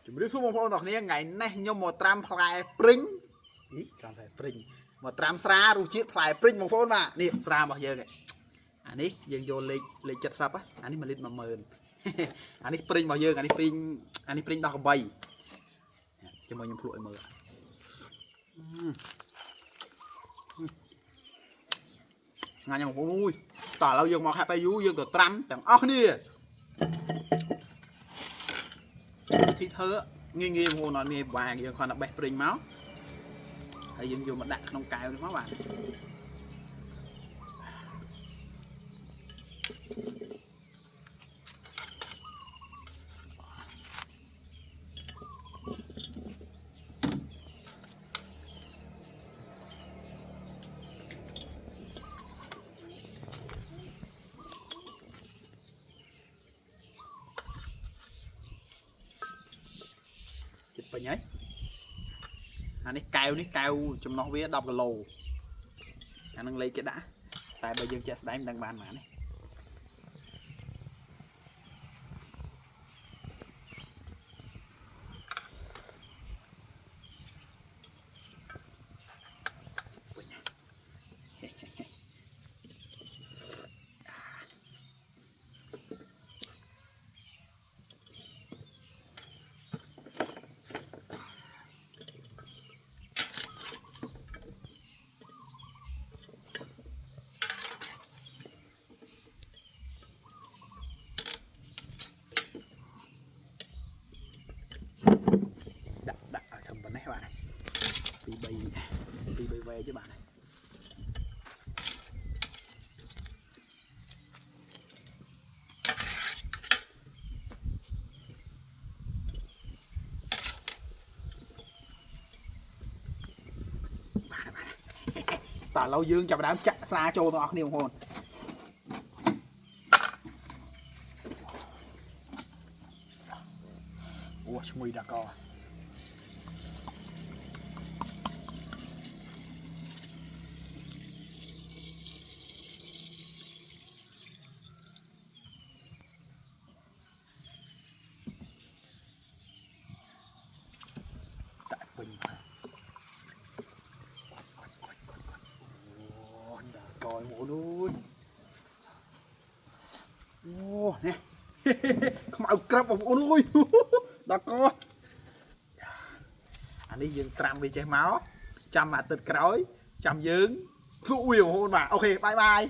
ជំរាបសួរបងប្អូនទាំងគ្នាថ្ងៃនេះខ្ញុំមកត្រាំផ្លែព្រីងត្រាំផ្លែព្រីងមកត្រាំស្រារសជាតិផ្លែព្រីងបងប្អូនបាទនេះស្រារបស់យើងអានេះយើងយកលេខ70អានេះ1លីត្រ10000អានេះព្រីងរបស់យើងអានេះព្រីងដោះកបីជាមួយខ្ញុំភ្លក់ឲ្យមើលងាញ់បងប្អូនអូយតោះឥឡូវយើងមកហាត់បាយយូរយើងទៅត្រាំទាំងអស់គ្នាទីធ្វើងាយបងប្អូនអត់ងាយបាក់យើងគ្រាន់តែបេះព្រីងមកហើយយើងយកមកដាក់ក្នុងកែវនេះមកបាទពេញហើយអានេះកែវចំណោះវា10គីឡូអានឹងលេខគេដាក់តែបើយើងចេះស្ដែងមិនដឹងបានប៉ុន្មានទេដាក់ឲ្យធំប៉ុណ្ណេះបាទពី3វ៉ែchứ bạn này tả lâu dương chập đám chặt xa trâu to nhiều hồn ủa mùi đã co bình coi mổ luôn nè không ao crab một ôi đã co anh đi dừng tram vì chảy máu chăm mà tịt cõi chăm dướng ui hôn mà ok bye bye